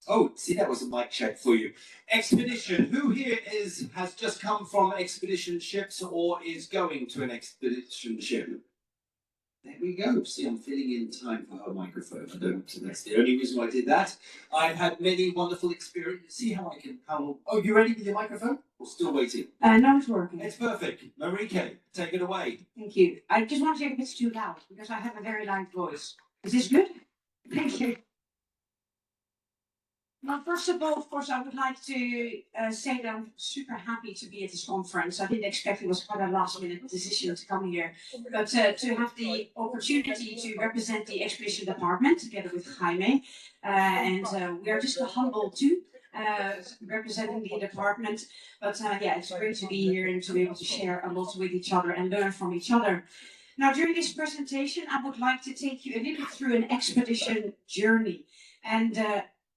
Oh, see, that was a mic check for you. Expedition. Who here has just come from expedition ships or is going to an expedition ship? There we go. See, I'm filling in time for her microphone. I don't. So that's the only reason why I did that. I've had many wonderful experiences. See how I can. How? Oh, you ready with your microphone? Or still waiting? No, it's working. It's perfect. Marike, take it away. Thank you. I just want to say if it's too loud because I have a very loud voice. Is this good? Thank you. Well, first of all, of course, I would like to say that I'm super happy to be at this conference. I didn't expect it was quite a last-minute decision to come here, but to have the opportunity to represent the expedition department together with Jaime, and we are just humbled too, representing the department. But yeah, it's great to be here and to be able to share a lot with each other and learn from each other. Now, during this presentation, I would like to take you a little bit through an expedition journey, and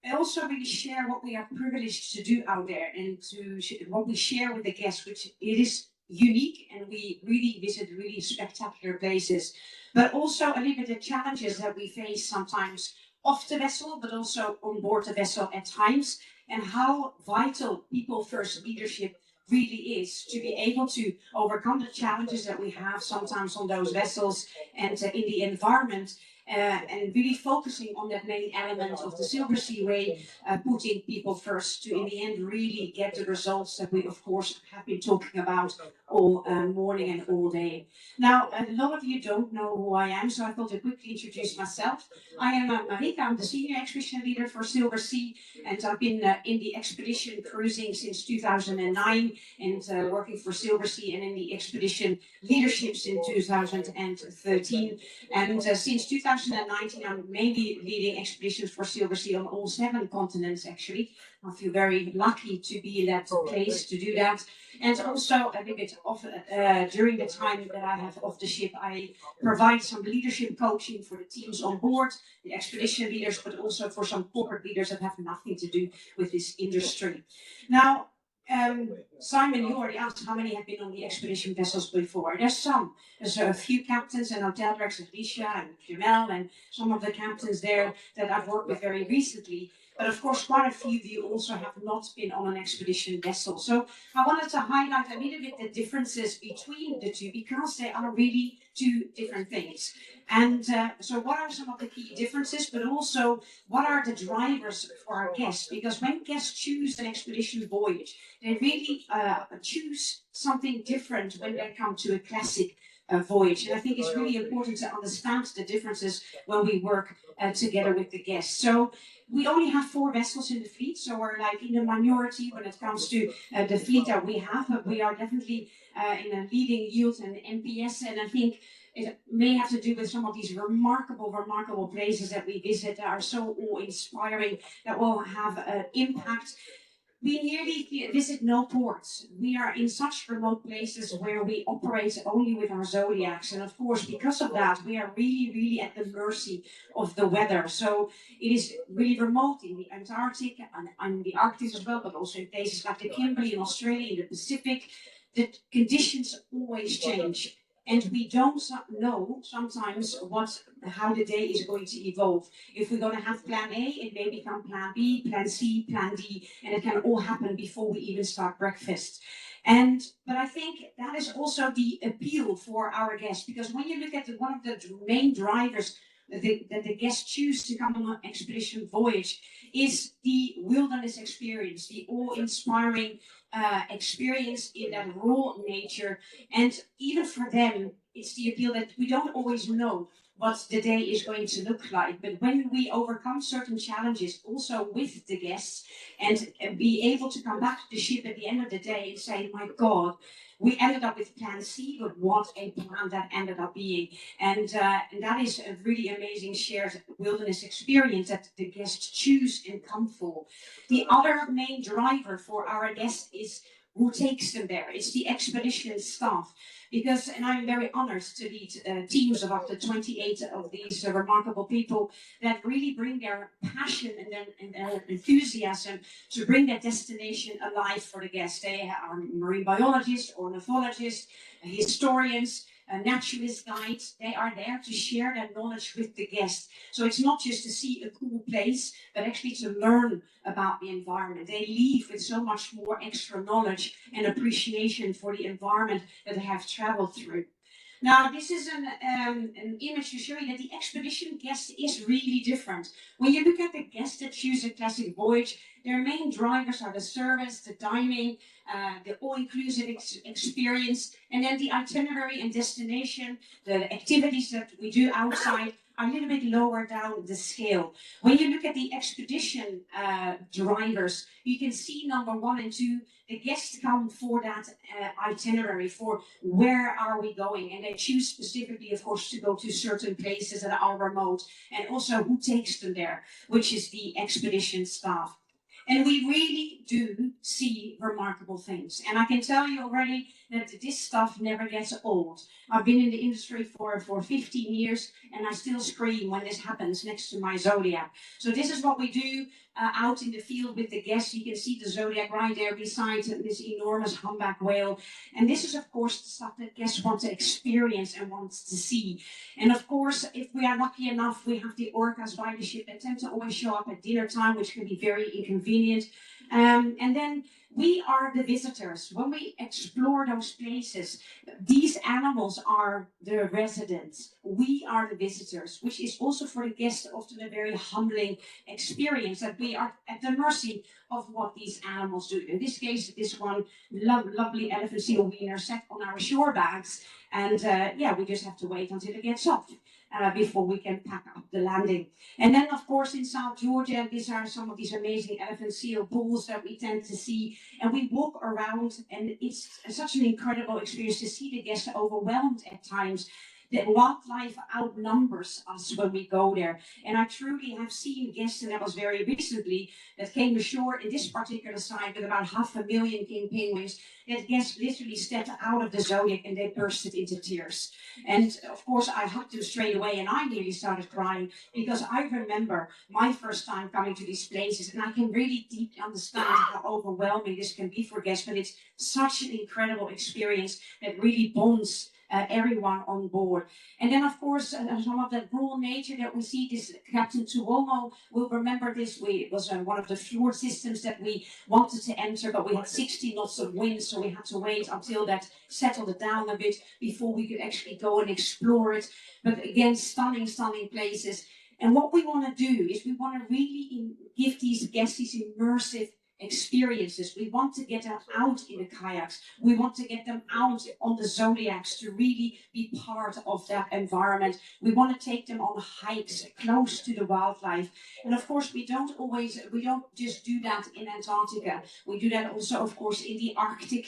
I also really share what we are privileged to do out there and to what we share with the guests, which it is unique and we really visit really spectacular places, but also a little bit the challenges that we face sometimes off the vessel, but also on board the vessel at times, and how vital people first leadership really is to be able to overcome the challenges that we have sometimes on those vessels and in the environment, and really focusing on that main element of the Silversea Way, putting people first to, in the end, really get the results that we, of course, have been talking about all morning and all day. Now, a lot of you don't know who I am, so I thought I'd quickly introduce myself. I am Marike, I'm the Senior Expedition Leader for Silversea, and I've been in the expedition cruising since 2009 and working for Silversea and in the expedition leadership since 2013. And since 2019, I'm mainly leading expeditions for Silversea on all 7 continents, actually. I feel very lucky to be in that place to do that. And also a little bit of, during the time that I have off the ship, I provide some leadership coaching for the teams on board, the expedition leaders, but also for some corporate leaders that have nothing to do with this industry. Now, Simon, you already asked how many have been on the expedition vessels before. There's some. There's a few captains and hotel directors, Alicia and Jamel, and some of the captains there that I've worked with very recently. But of course, quite a few of you also have not been on an expedition vessel. So I wanted to highlight a little bit the differences between the two because they are really two different things. And so what are some of the key differences, but also what are the drivers for our guests? Because when guests choose an expedition voyage, they really choose something different when they come to a classic voyage. And I think it's really important to understand the differences when we work together with the guests. So we only have 4 vessels in the fleet, so we're like in the minority when it comes to the fleet that we have. But we are definitely in a leading yield and NPS, and I think it may have to do with some of these remarkable places that we visit that are so awe-inspiring that will have an impact. We nearly visit no ports. We are in such remote places where we operate only with our zodiacs. And of course, because of that, we are really at the mercy of the weather. So it is really remote in the Antarctic and the Arctic as well, but also in places like the Kimberley in Australia, in the Pacific. The conditions always change. And we don't know sometimes how the day is going to evolve. If we're going to have plan A, it may become plan B, plan C, plan D, and it can all happen before we even start breakfast. But I think that is also the appeal for our guests, because when you look at one of the main drivers that the guests choose to come on an expedition voyage is the wilderness experience, the awe-inspiring experience in that raw nature. And even for them, it's the appeal that we don't always know what the day is going to look like. But when we overcome certain challenges also with the guests and be able to come back to the ship at the end of the day and say, my God, we ended up with plan C, but what a plan that ended up being. And that is a really amazing shared wilderness experience that the guests choose and come for. The other main driver for our guests is who takes them there. It's the expedition staff. Because, and I'm very honored to lead teams of up to 28 of these remarkable people that really bring their passion and their enthusiasm to bring their destination alive for the guests. They are marine biologists, ornithologists, historians, naturalist guides. They are there to share their knowledge with the guest. So it's not just to see a cool place, but actually to learn about the environment. They leave with so much more extra knowledge and appreciation for the environment that they have traveled through. Now, this is an image to show you that the expedition guest is really different. When you look at the guests that choose a classic voyage, their main drivers are the service, the dining, the all-inclusive experience, and then the itinerary and destination, the activities that we do outside are a little bit lower down the scale. When you look at the expedition drivers, you can see number 1 and 2, the guests come for that itinerary, for where are we going, and they choose specifically, of course, to go to certain places that are remote, and also who takes them there, which is the expedition staff. And we really do see remarkable things. And I can tell you already that this stuff never gets old. I've been in the industry for 15 years, and I still scream when this happens next to my Zodiac. So this is what we do out in the field with the guests. You can see the Zodiac right there beside this enormous humpback whale. And this is, of course, the stuff that guests want to experience and want to see. And of course, if we are lucky enough, we have the orcas by the ship that tend to always show up at dinner time, which can be very inconvenient. And then we are the visitors. When we explore those places, these animals are the residents. We are the visitors, which is also for the guests often a very humbling experience, that we are at the mercy of what these animals do. In this case, this one lovely elephant seal wiener sat on our shore bags, and yeah, we just have to wait until it gets off. Before we can pack up the landing. And then, of course, in South Georgia, these are some of these amazing elephant seal bulls that we tend to see. And we walk around, and it's such an incredible experience to see the guests overwhelmed at times. The wildlife outnumbers us when we go there. And I truly have seen guests, and that was very recently, that came ashore in this particular site with about 500,000 king penguins, that guests literally stepped out of the Zodiac and they bursted into tears. And of course, I hugged them straight away, and I nearly started crying, because I remember my first time coming to these places, and I can really deeply understand how overwhelming this can be for guests, but it's such an incredible experience that really bonds everyone on board. And then, of course, some of that raw nature that we see, this Captain Tuomo will remember this. It was one of the fjord systems that we wanted to enter, but we had 60 knots of wind, so we had to wait until that settled down a bit before we could actually go and explore it. But again, stunning places. And what we want to do is we want to really give these guests these immersive experiences. We want to get them out in the kayaks. We want to get them out on the Zodiacs to really be part of that environment. We want to take them on hikes close to the wildlife. And of course, we don't just do that in Antarctica. We do that also, of course, in the Arctic,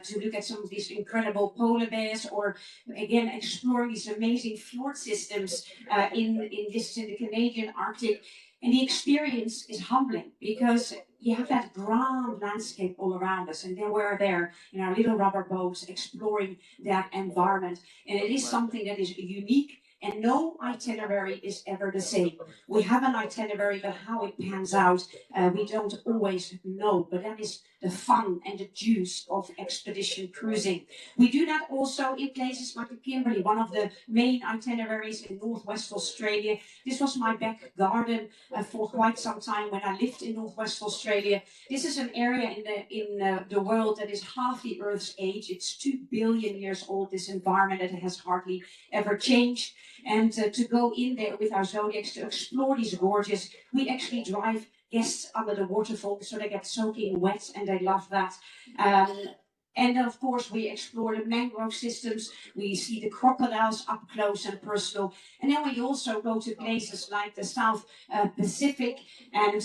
to look at some of these incredible polar bears, or again, exploring these amazing fjord systems in the Canadian Arctic. And the experience is humbling, because you have that grand landscape all around us, and then we're there in our little rubber boats exploring that environment. And it is something that is unique, and no itinerary is ever the same. We have an itinerary, but how it pans out, we don't always know. But that is the fun and the juice of expedition cruising. We do that also in places like the Kimberley, one of the main itineraries in Northwest Australia. This was my back garden for quite some time when I lived in Northwest Australia. This is an area in the world that is half the Earth's age. It's 2 billion years old, this environment that has hardly ever changed. And to go in there with our Zodiacs to explore these gorges, we actually drive guests under the waterfall, so they get soaking wet, and they love that. And then, of course, we explore the mangrove systems. We see the crocodiles up close and personal. And then we also go to places like the South Pacific and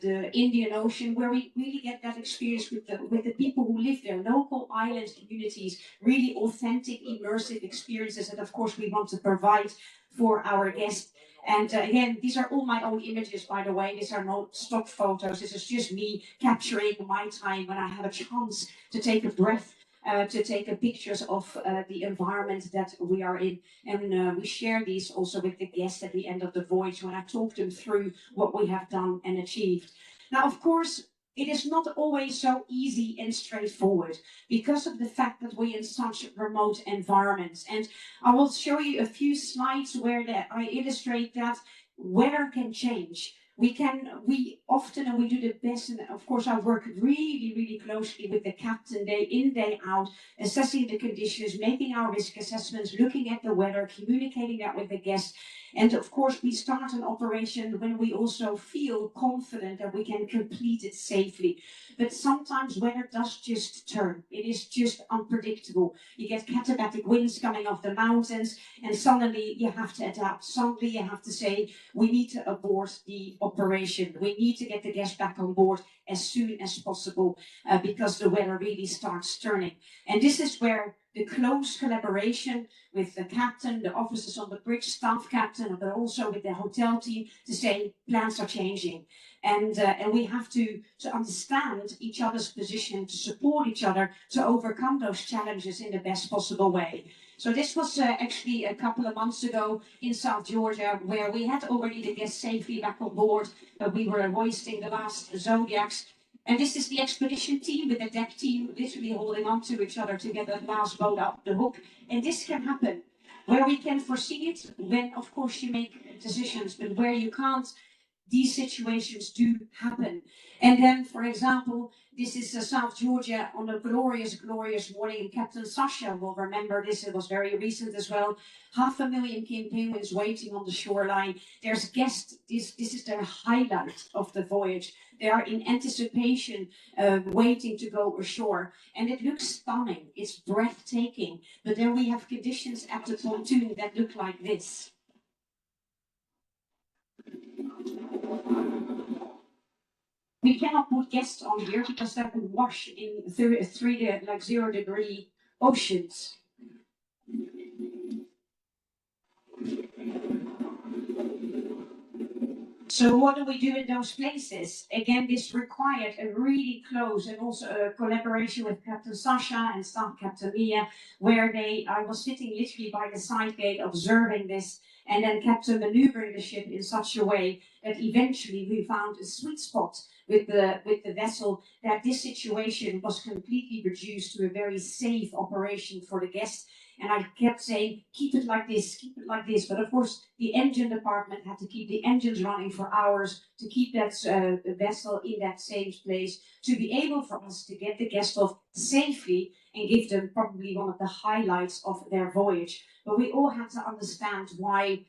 the Indian Ocean, where we really get that experience with the people who live there, local island communities, really authentic, immersive experiences that, of course, we want to provide for our guests. And again, these are all my own images, by the way. These are not stock photos. This is just me capturing my time when I have a chance to take a breath, to take pictures of the environment that we are in. And we share these also with the guests at the end of the voyage when I talk them through what we have done and achieved. Now, of course, it is not always so easy and straightforward because of the fact that we're in such remote environments. And I will show you a few slides where I illustrate that weather can change. We often, and we do the best, and of course I work really, really closely with the captain day in, day out, assessing the conditions, making our risk assessments, looking at the weather, communicating that with the guests. And of course we start an operation when we also feel confident that we can complete it safely. But sometimes weather does just turn. It is just unpredictable. You get katabatic winds coming off the mountains, and suddenly you have to adapt. Suddenly you have to say, we need to abort the operation. We need to get the guests back on board as soon as possible because the weather really starts turning. And this is where the close collaboration with the captain, the officers on the bridge, staff captain, but also with the hotel team to say plans are changing. And we have to understand each other's position, to support each other, to overcome those challenges in the best possible way. So this was actually a couple of months ago in South Georgia, where we had already the guests safely back on board, but we were hoisting the last Zodiacs. And this is the expedition team with the deck team literally holding on to each other to get that last boat up the hook. And this can happen where we can foresee it, when of course you make decisions, but where you can't, these situations do happen. And then, for example, this is South Georgia on a glorious, glorious morning. And Captain Sasha will remember this. It was very recent as well. 500,000 king penguins waiting on the shoreline. There's guests. This is their highlight of the voyage. They are in anticipation, waiting to go ashore. And it looks stunning. It's breathtaking. But then we have conditions at the pontoon that look like this. We cannot put guests on here because that would wash in 0 degree oceans. So what do we do in those places? Again, this required a really close and also a collaboration with Captain Sasha and Staff Captain Mia, where I was sitting literally by the side gate observing this, and then Captain maneuvering the ship in such a way that eventually we found a sweet spot with the vessel, that this situation was completely reduced to a very safe operation for the guests. And I kept saying, keep it like this, keep it like this. But of course, the engine department had to keep the engines running for hours to keep that vessel in that safe place, to be able for us to get the guests off safely and give them probably one of the highlights of their voyage. But we all had to understand why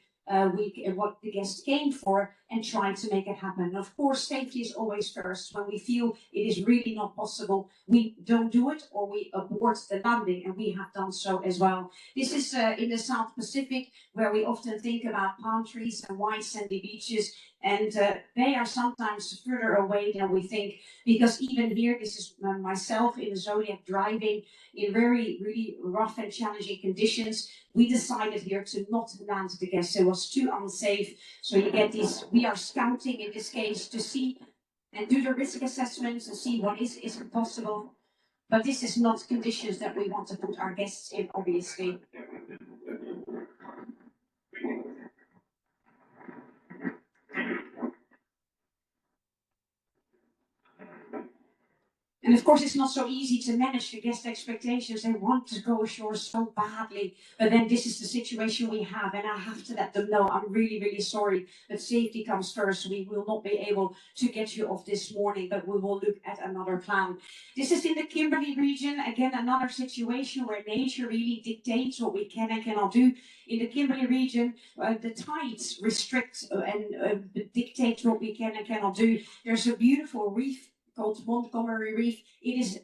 what the guests came for and try to make it happen. And of course, safety is always first. When we feel it is really not possible, we don't do it, or we abort the landing, and we have done so as well. This is in the South Pacific, where we often think about palm trees and white sandy beaches, and they are sometimes further away than we think, because even here, this is myself in the Zodiac driving in very, really rough and challenging conditions. We decided here to not land the guests. It was too unsafe. So you get these, we are scouting in this case to see and do the risk assessments and see what is it possible. But this is not conditions that we want to put our guests in, obviously. And of course, it's not so easy to manage the guest expectations. They want to go ashore so badly, but then this is the situation we have, and I have to let them know, I'm really, really sorry, but safety comes first. We will not be able to get you off this morning, but we will look at another plan. This is in the Kimberley region. Again, another situation where nature really dictates what we can and cannot do. In the Kimberley region, the tides restrict and dictate what we can and cannot do. There's a beautiful reef called Montgomery Reef. It is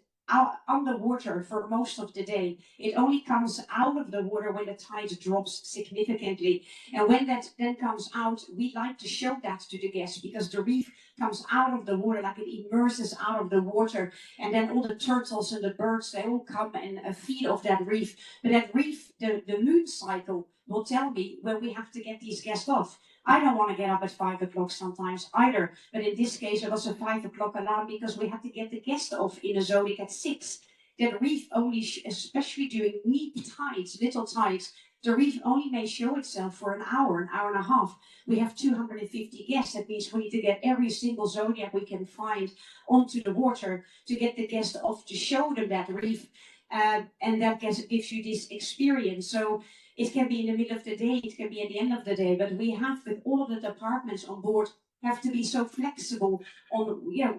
underwater for most of the day. It only comes out of the water when the tide drops significantly. And when that then comes out, we like to show that to the guests, because the reef comes out of the water, like it immerses out of the water. And then all the turtles and the birds, they all come and feed off that reef. But that reef, the moon cycle, will tell me when we have to get these guests off. I don't want to get up at 5 o'clock sometimes either, but in this case it was a 5 o'clock alarm because we had to get the guest off in a Zodiac at 6. That reef only, especially during neap tides, little tides, The reef only may show itself for an hour and a half. We have 250 guests. That means we need to get every single zodiac we can find onto the water to get the guests off to show them that reef. And that gives you this experience. So it can be in the middle of the day, it can be at the end of the day, but we have with all of the departments on board have to be so flexible on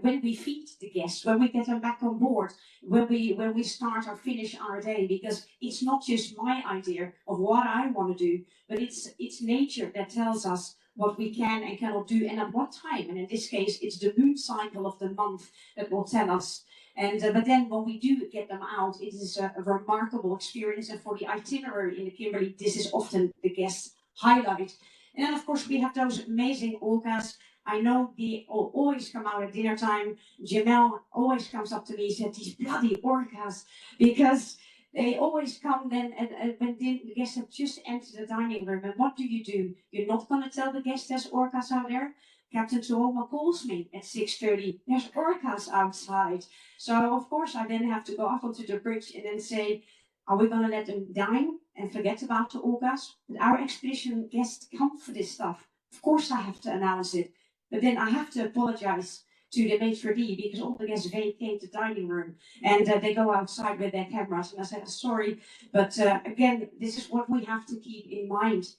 when we feed the guests, when we get them back on board, when we start or finish our day, because it's not just my idea of what I want to do, but it's nature that tells us what we can and cannot do and at what time. And in this case, it's the moon cycle of the month that will tell us. And but then when we do get them out, it is a remarkable experience. And for the itinerary in the Kimberley, this is often the guest highlight. And then of course we have those amazing orcas. I know they always come out at dinner time. Jamel always comes up to me and said, these bloody orcas, because they always come then and when the guests have just entered the dining room. And what do? You're not going to tell the guests there's orcas out there? Captain Tuoma calls me at 6:30. There's orcas outside. So of course I then have to go up onto the bridge and then say, are we going to let them dine and forget about the orcas? But our expedition guests come for this stuff. Of course I have to announce it. But then I have to apologize to the maitre d' because all the guests vacate the dining room and they go outside with their cameras. And I said, sorry, but again, this is what we have to keep in mind.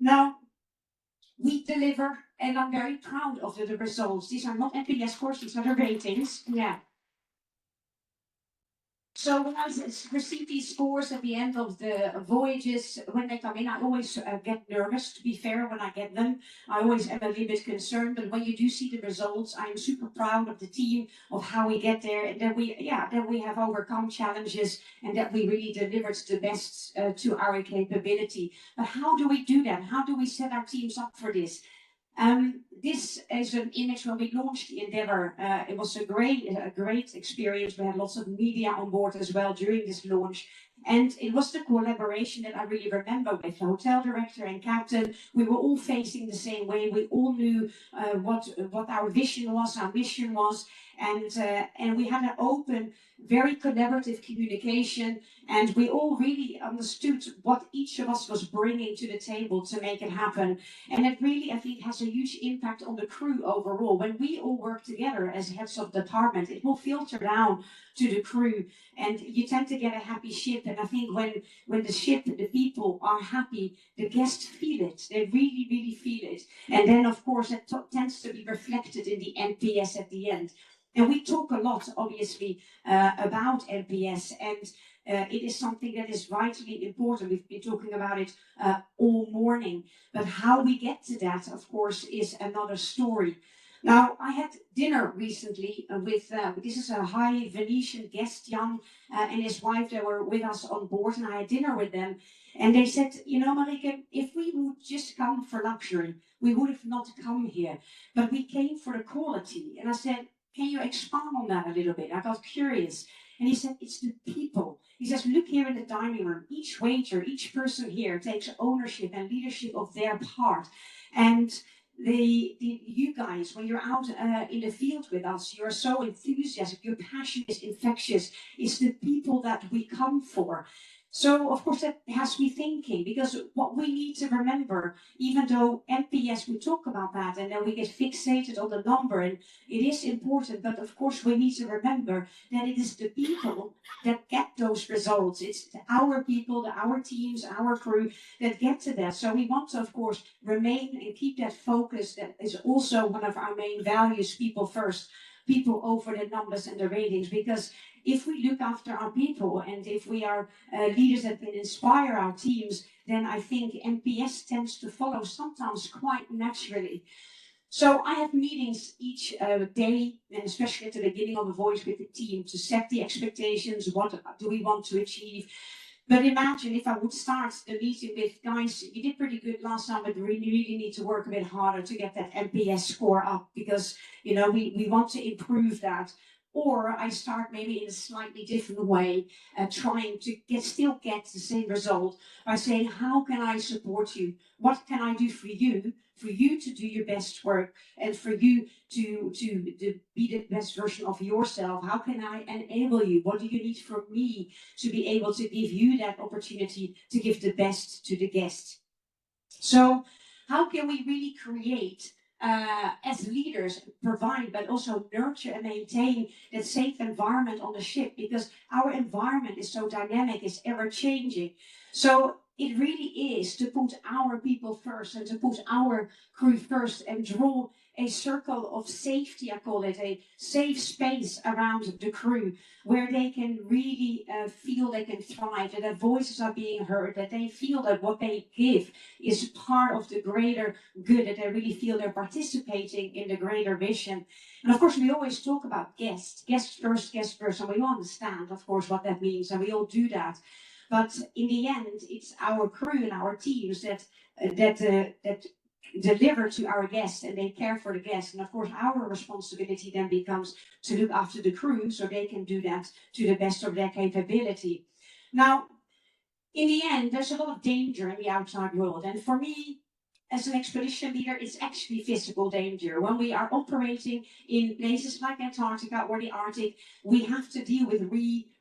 Now, we deliver, and I'm very proud of the results. These are not NPS scores, these are the ratings. Yeah. So when I receive these scores at the end of the voyages, when they come in, I always get nervous, to be fair, when I get them. I always am a little bit concerned, but when you do see the results, I'm super proud of the team, of how we get there, and that we have overcome challenges, and that we really delivered the best to our capability. But how do we do that? How do we set our teams up for this? This is an image when we launched the Endeavour. It was a great experience. We had lots of media on board as well during this launch. And it was the collaboration that I really remember with the hotel director and captain. We were all facing the same way. We all knew what our vision was, our mission was. And we had an open, very collaborative communication. And we all really understood what each of us was bringing to the table to make it happen. And it really, I think, has a huge impact on the crew overall. When we all work together as heads of department, it will filter down to the crew. And you tend to get a happy ship. And I think when the ship, the people are happy, the guests feel it. They really, really feel it. And then, of course, it tends to be reflected in the NPS at the end. And we talk a lot, obviously, about NPS. And it is something that is vitally important. We've been talking about it all morning. But how we get to that, of course, is another story. Now, I had dinner recently with, this is a high Venetian guest, Jan and his wife. They were with us on board, and I had dinner with them. And they said, you know, Marieke, if we would just come for luxury, we would have not come here. But we came for the quality. And I said, can you expand on that a little bit? I got curious. And he said, it's the people. He says, look here in the dining room. Each waiter, each person here takes ownership and leadership of their part. And you guys, when you're out in the field with us, you're so enthusiastic. Your passion is infectious. It's the people that we come for. So, of course, that has me thinking, because what we need to remember, even though NPS, we talk about that, and then we get fixated on the number, and it is important, but of course we need to remember that it is the people that get those results. It's our people, our teams, our crew that get to that. So we want to, of course, remain and keep that focus. That is also one of our main values, people first, people over the numbers and the ratings, because if we look after our people and if we are leaders that can inspire our teams, then I think NPS tends to follow sometimes quite naturally. So I have meetings each day, and especially at the beginning of the voyage with the team, to set the expectations. What do we want to achieve? But imagine if I would start the meeting with, guys, you did pretty good last time, but we really need to work a bit harder to get that NPS score up, because, you know, we want to improve that. or I start maybe in a slightly different way, trying to still get the same result by saying, how can I support you? What can I do for you to do your best work and for you to be the best version of yourself? How can I enable you? What do you need from me to be able to give you that opportunity to give the best to the guest? So how can we really create, as leaders, provide, but also nurture and maintain that safe environment on the ship? Because our environment is so dynamic, it's ever changing. So it really is to put our people first and to put our crew first and draw a circle of safety, I call it, a safe space around the crew where they can really feel they can thrive, that their voices are being heard, that they feel that what they give is part of the greater good, that they really feel they're participating in the greater vision. And of course, we always talk about guests first, and we all understand, of course, what that means, and we all do that. But in the end, it's our crew and our teams that deliver to our guests, and they care for the guests. And of course, our responsibility then becomes to look after the crew so they can do that to the best of their capability. Now, in the end, there's a lot of danger in the outside world. And for me, as an expedition leader, it's actually physical danger. When we are operating in places like Antarctica or the Arctic, we have to deal with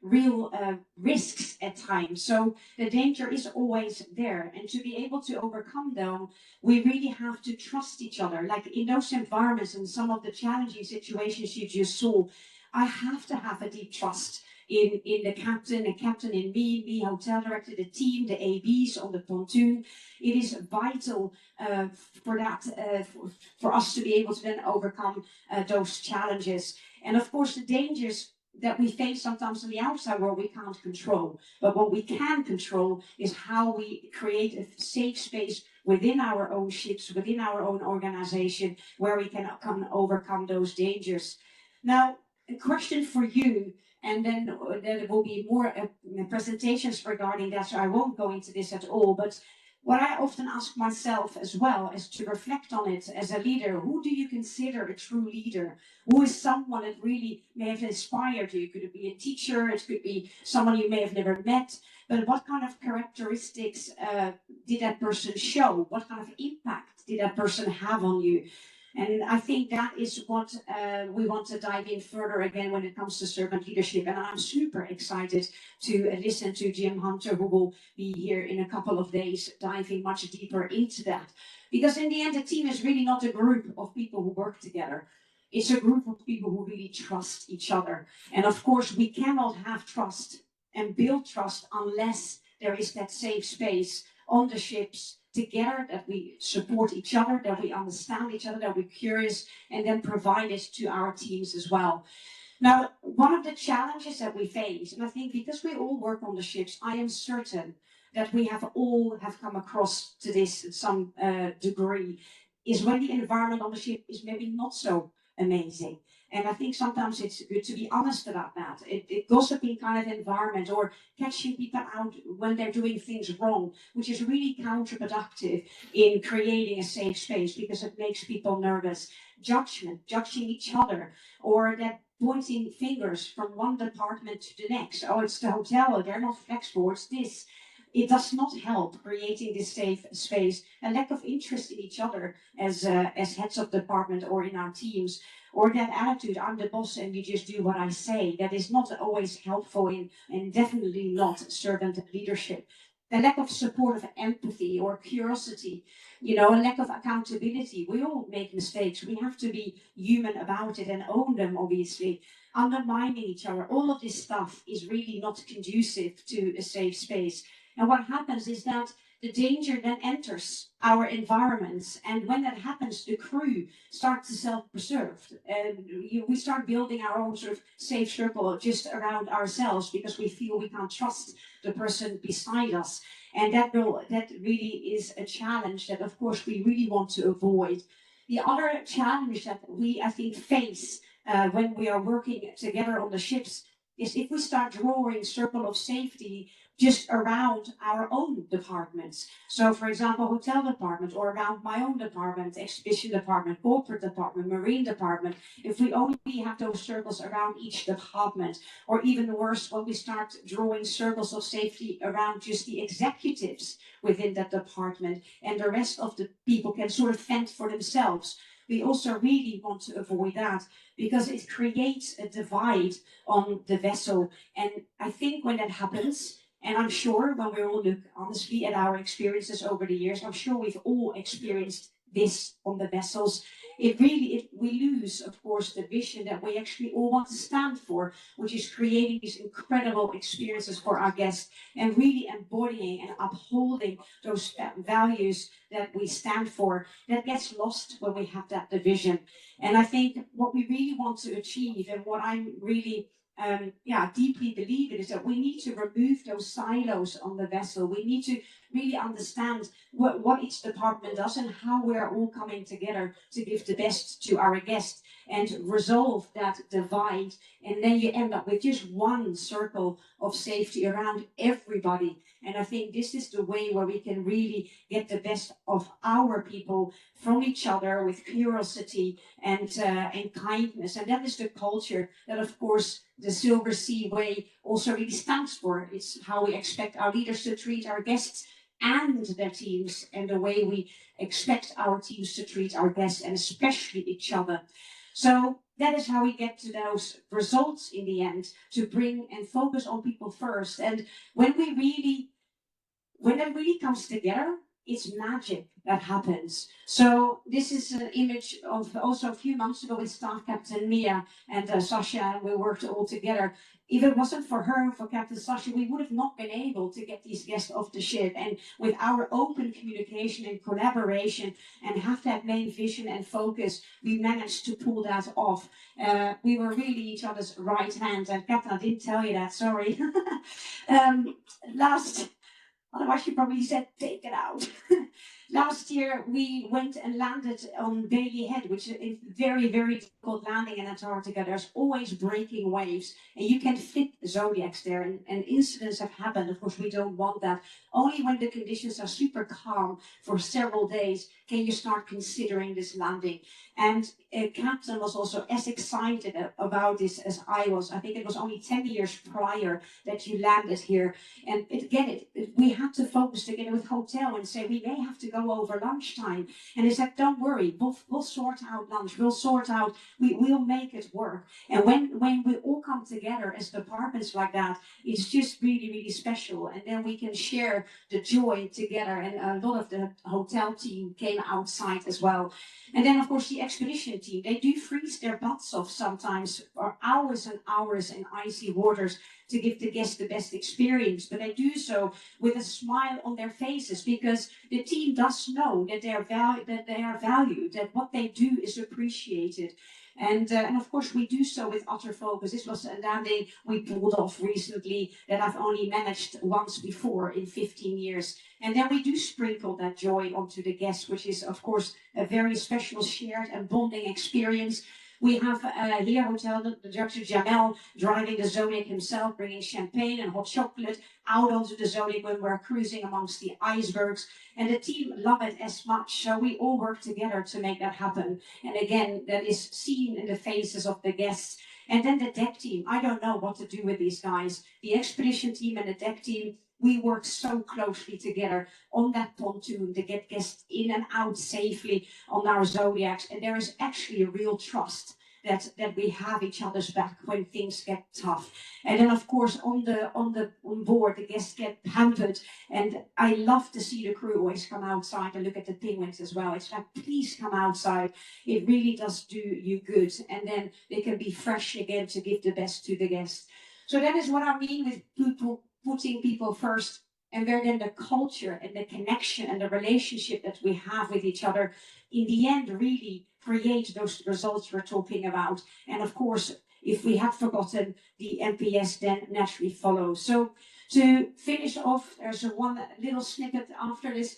real risks at times. So the danger is always there. And to be able to overcome them, we really have to trust each other. Like in those environments and some of the challenging situations you just saw, I have to have a deep trust in the captain in me, hotel director, the team, the ABs on the pontoon. It is vital for that, for us to be able to then overcome those challenges. And of course, the dangers that we face sometimes in the outside world we can't control. But what we can control is how we create a safe space within our own ships, within our own organization, where we can overcome those dangers. Now, a question for you, and then there will be more presentations regarding that, so I won't go into this at all. But what I often ask myself as well is to reflect on it as a leader. Who do you consider a true leader? Who is someone that really may have inspired you? Could it be a teacher? It could be someone you may have never met. But what kind of characteristics did that person show? What kind of impact did that person have on you? And I think that is what we want to dive in further again when it comes to servant leadership. And I'm super excited to listen to Jim Hunter, who will be here in a couple of days, diving much deeper into that. Because in the end, a team is really not a group of people who work together. It's a group of people who really trust each other. And of course, we cannot have trust and build trust unless there is that safe space on the ships together, that we support each other, that we understand each other, that we're curious, and then provide it to our teams as well. Now, one of the challenges that we face, and I think because we all work on the ships, I am certain that we have come across to this at some degree, is when the environment on the ship is maybe not so amazing. And I think sometimes it's good to be honest about that. It gossiping kind of environment, or catching people out when they're doing things wrong, which is really counterproductive in creating a safe space, because it makes people nervous. Judging each other, or that pointing fingers from one department to the next. Oh, it's the hotel, they're not flexible, it's this. It does not help creating this safe space. A lack of interest in each other as heads of department or in our teams, or that attitude, I'm the boss and you just do what I say, that is not always helpful and definitely not servant leadership. A lack of support of empathy or curiosity, a lack of accountability. We all make mistakes. We have to be human about it and own them, obviously. Undermining each other. All of this stuff is really not conducive to a safe space. And what happens is that the danger then enters our environments. And when that happens, the crew starts to self-preserve. We start building our own sort of safe circle just around ourselves, because we feel we can't trust the person beside us. And that really is a challenge that, of course, we really want to avoid. The other challenge that we, I think, face when we are working together on the ships is if we start drawing circle of safety just around our own departments. So for example, hotel department, or around my own department, exhibition department, corporate department, marine department, if we only have those circles around each department, or even worse, when we start drawing circles of safety around just the executives within that department, and the rest of the people can sort of fend for themselves. We also really want to avoid that, because it creates a divide on the vessel. And I think when that happens, and I'm sure when we all look honestly at our experiences over the years, I'm sure we've all experienced this on the vessels. We lose, of course, the vision that we actually all want to stand for, which is creating these incredible experiences for our guests and really embodying and upholding those values that we stand for. That gets lost when we have that division. And I think what we really want to achieve, and what I'm really deeply believe in, is that we need to remove those silos on the vessel. We need to really understand what each department does and how we're all coming together to give the best to our guests and resolve that divide. And then you end up with just one circle of safety around everybody. And I think this is the way where we can really get the best of our people from each other with curiosity and kindness. And that is the culture that, of course, the Silver Sea Way also really stands for. It's how we expect our leaders to treat our guests and their teams, and the way we expect our teams to treat our guests, and especially each other. So that is how we get to those results in the end, to bring and focus on people first. And when that really comes together, it's magic that happens. So this is an image of also a few months ago with Staff Captain Mia and Sasha, and we worked all together. If it wasn't for her, for Captain Sasha, we would have not been able to get these guests off the ship. And with our open communication and collaboration and have that main vision and focus, we managed to pull that off. We were really each other's right hand. And Captain, I didn't tell you that, sorry. Otherwise you probably said, take it out. Last year, we went and landed on Bailey Head, which is a very, very difficult landing in Antarctica. There's always breaking waves, and you can fit Zodiacs there, and incidents have happened. Of course, we don't want that. Only when the conditions are super calm for several days can you start considering this landing. And Captain was also as excited about this as I was. I think it was only 10 years prior that you landed here. And again, we had to focus together with hotel and say, we may have to go over lunchtime. And he said, don't worry, we'll sort out lunch. We'll make it work. And when we all come together as departments like that, it's just really, really special. And then we can share the joy together. And a lot of the hotel team came outside as well. And then, of course, the expedition team, they do freeze their butts off sometimes for hours and hours in icy waters to give the guests the best experience. But they do so with a smile on their faces, because the team does know that they are valued, that what they do is appreciated. And of course, we do so with utter focus. This was a landing we pulled off recently that I've only managed once before in 15 years. And then we do sprinkle that joy onto the guests, which is, of course, a very special shared and bonding experience. We have here Hotel Dr. Jamel driving the Zodiac himself, bringing champagne and hot chocolate out onto the Zodiac when we're cruising amongst the icebergs. And the team love it as much, so we all work together to make that happen. And again, that is seen in the faces of the guests. And then the deck team, I don't know what to do with these guys. The expedition team and the deck team, we work so closely together on that pontoon to get guests in and out safely on our Zodiacs. And there is actually a real trust that we have each other's back when things get tough. And then, of course, on board, the guests get pampered. And I love to see the crew always come outside and look at the penguins as well. It's like, please come outside. It really does do you good. And then they can be fresh again to give the best to the guests. So that is what I mean with putting people first, and where then the culture and the connection and the relationship that we have with each other in the end really create those results we're talking about. And of course, if we have forgotten, the NPS then naturally follows. So to finish off, there's one little snippet after this.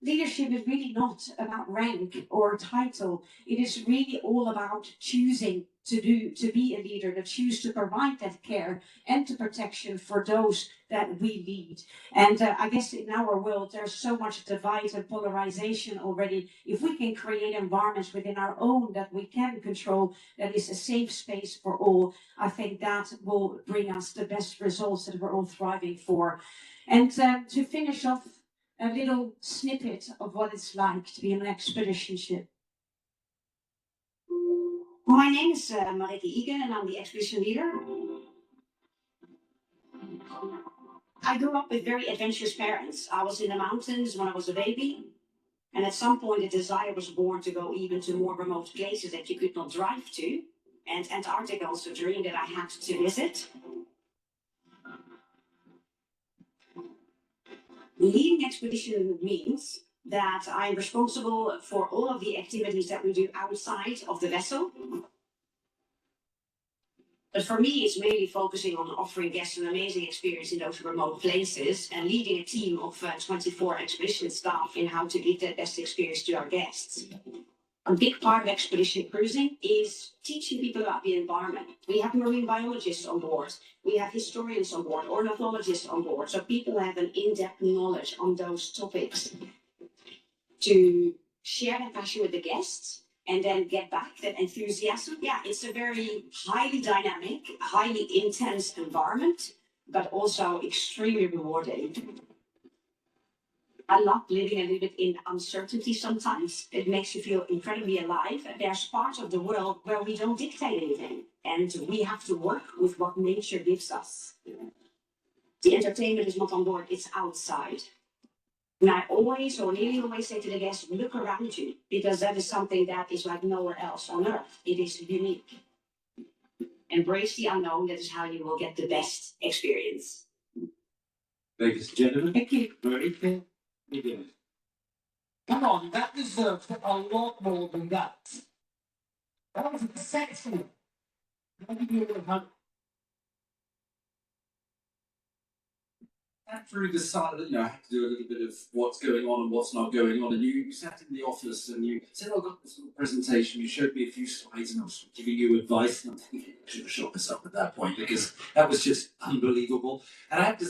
leadership is really not about rank or title. It is really all about choosing to be a leader, to choose to provide that care and the protection for those that we lead. And I guess in our world, there's so much divide and polarization already. If we can create environments within our own that we can control, that is a safe space for all, I think that will bring us the best results that we're all thriving for. And to finish off, a little snippet of what it's like to be on an expedition ship. My name is Marieke Egan and I'm the expedition leader. I grew up with very adventurous parents. I was in the mountains when I was a baby. And at some point a desire was born to go even to more remote places that you could not drive to. And Antarctica was a dream that I had to visit. Leading expedition means that I'm responsible for all of the activities that we do outside of the vessel. But for me, it's mainly focusing on offering guests an amazing experience in those remote places and leading a team of 24 expedition staff in how to give that best experience to our guests. A big part of expedition cruising is teaching people about the environment. We have marine biologists on board. We have historians on board, ornithologists on board. So people have an in-depth knowledge on those topics to share that passion with the guests and then get back that enthusiasm. Yeah, it's a very highly dynamic, highly intense environment, but also extremely rewarding. I love living a little bit in uncertainty sometimes. It makes you feel incredibly alive. There's parts of the world where we don't dictate anything and we have to work with what nature gives us. The entertainment is not on board, it's outside. And I always, or nearly always say to the guests, look around you, because that is something that is like nowhere else on earth. It is unique. Embrace the unknown, that is how you will get the best experience. Ladies and gentlemen, Thank you. Marieke Egan. Come on, that deserves a lot more than that. That was exceptional. I'll give you a little hug. Through decided, I had to do a little bit of what's going on and what's not going on. And you sat in the office and you said, "Oh, I've got this little presentation." You showed me a few slides and I was giving you advice. And I'm thinking, I should have shot myself at that point because that was just unbelievable. And I had to